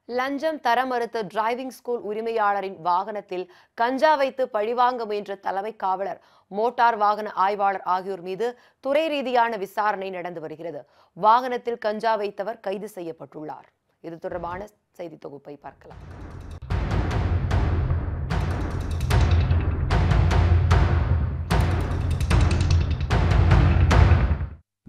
லஞ்சம் தர மறுத்த டிரைவிங் ஸ்கூல் உரிமையாளரின் வாகனத்தில் கஞ்சா வைத்து பழிவாங்க முயன்ற தலைமை காவலர், மோட்டார் வாகன ஆய்வாளர் ஆகியோர் மீது துறை ரீதியான விசாரணை நடந்து வருகிறது. வாகனத்தில் கஞ்சா வைத்தவர் கைது செய்யப்பட்டுள்ளார். இது தொடர்பான செய்தி தொகுப்பை பார்க்கலாம்.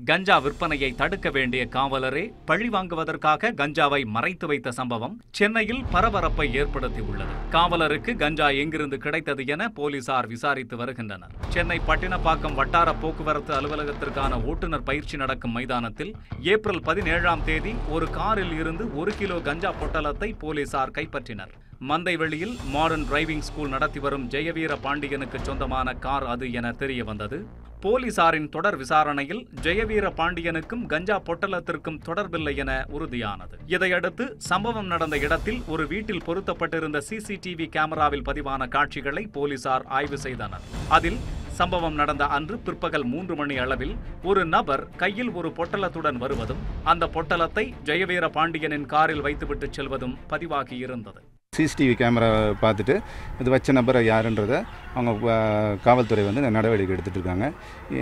கஞ்சா விற்பனையை தடுக்க வேண்டிய காவலரே பழி வாங்குவதற்காக கஞ்சாவை மறைத்து வைத்த சம்பவம் சென்னையில் பரபரப்பை ஏற்படுத்தியுள்ளது. காவலருக்கு கஞ்சா எங்கிருந்து கிடைத்தது என போலீசார் விசாரித்து வருகின்றனர். சென்னை பட்டினப்பாக்கம் வட்டார போக்குவரத்து அலுவலகத்திற்கான ஓட்டுநர் பயிற்சி நடக்கும் மைதானத்தில் ஏப்ரல் 17ஆம் தேதி ஒரு காரில் இருந்து 1 கிலோ கஞ்சா பொட்டலத்தை போலீசார் கைப்பற்றினர். மந்தைவெளியில் மாடர்ன் டிரைவிங் ஸ்கூல் நடத்தி வரும் ஜெயவீர பாண்டியனுக்கு சொந்தமான கார் அது என தெரிய வந்தது. போலீசாரின் தொடர் விசாரணையில் ஜெயவீர பாண்டியனுக்கும் கஞ்சா பொட்டலத்திற்கும் தொடர்பில்லை என உறுதியானது. இதையடுத்து சம்பவம் நடந்த இடத்தில் ஒரு வீட்டில் பொருத்தப்பட்டிருந்த சிசிடிவி கேமராவில் பதிவான காட்சிகளை போலீசார் ஆய்வு செய்தனர். அதில் சம்பவம் நடந்த அன்று பிற்பகல் 3 மணி அளவில் ஒரு நபர் கையில் ஒரு பொட்டலத்துடன் வருவதும் அந்த பொட்டலத்தை ஜெயவீர பாண்டியனின் காரில் வைத்துவிட்டு செல்வதும் பதிவாகியிருந்தது. சிசிடிவி கேமரா பார்த்துட்டு இது வச்ச நபரை யாருன்றதை அவங்க காவல்துறை நடவடிக்கை எடுத்துகிட்டு இருக்காங்க.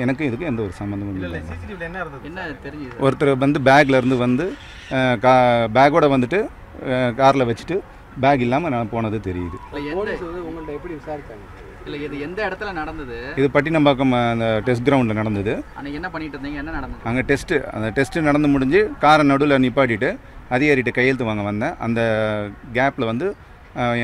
எனக்கு இதுக்கு எந்த ஒரு சம்மந்தமும் இல்லை. ஒருத்தர் பேக்கில் இருந்து பேக்கோட வந்துட்டு காரில் வச்சுட்டு பேக் இல்லாமல் நான் போனது தெரியுது. இது எந்த இடத்துல நடந்தது? இது பட்டினப்பாக்கம் அந்த டெஸ்ட் கிரவுண்டில் நடந்தது. என்ன பண்ணிட்டு இருந்தீங்க? என்ன நடந்தது அங்கே? அந்த டெஸ்ட்டு நடந்து முடிஞ்சு காரை நடுவில் நிப்பாட்டிட்டு அதிகாரிகிட்ட கையெழுத்து வாங்க வந்தேன். அந்த கேப்பில்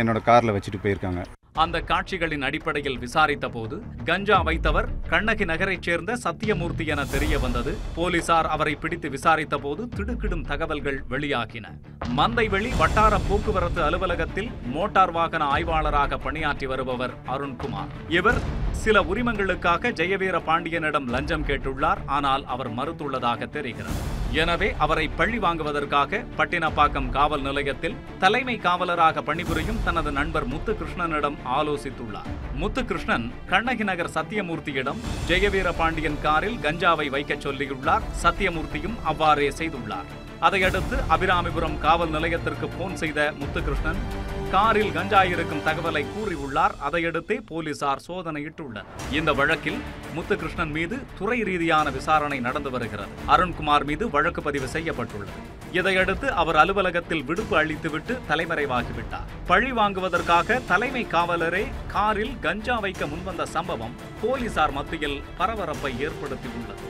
என்னோட காரில் வச்சுட்டு போயிருக்காங்க. அந்த காட்சிகளின் அடிப்படையில் விசாரித்த போது கஞ்சா வைத்தவர் கண்ணகி நகரைச் சேர்ந்த சத்தியமூர்த்தி என தெரிய வந்தது. போலீசார் அவரை பிடித்து விசாரித்த போது திடுக்கிடும் தகவல்கள் வெளியாகின. மந்தைவெளி வட்டார போக்குவரத்து அலுவலகத்தில் மோட்டார் வாகன ஆய்வாளராக பணியாற்றி வருபவர் அருண்குமார். இவர் சில உரிமங்களுக்காக ஜெயவீர பாண்டியனிடம் லஞ்சம் கேட்டுள்ளார். ஆனால் அவர் மறுத்துள்ளதாக தெரிகிறது. எனவே அவரை பழி வாங்குவதற்காக பட்டினப்பாக்கம் காவல் நிலையத்தில் தலைமை காவலராக பணிபுரியும் தனது நண்பர் முத்துகிருஷ்ணனிடம் ஆலோசித்துள்ளார். முத்துகிருஷ்ணன் கண்ணகி நகர் சத்தியமூர்த்தியிடம் ஜெயவீர பாண்டியன் காரில் கஞ்சாவை வைக்க சொல்லியுள்ளார். சத்தியமூர்த்தியும் அவ்வாறே செய்துள்ளார். அதையடுத்து அபிராமிபுரம் காவல் நிலையத்திற்கு போன் செய்த முத்துகிருஷ்ணன் காரில் கஞ்சா இருக்கும் தகவலை கூறியுள்ளார். அதையடுத்தே போலீசார் சோதனையிட்டுள்ளனர். இந்த வழக்கில் முத்துகிருஷ்ணன் மீது துறை ரீதியான விசாரணை நடந்து வருகிறது. அருண்குமார் மீது வழக்கு பதிவு செய்யப்பட்டுள்ளது. இதையடுத்து அவர் அலுவலகத்தில் விடுப்பு அளித்துவிட்டு தலைமறைவாகிவிட்டார். பழி வாங்குவதற்காக தலைமை காவலரே காரில் கஞ்சா வைக்க முன்வந்த சம்பவம் போலீசார் மத்தியில் பரபரப்பை ஏற்படுத்தியுள்ளது.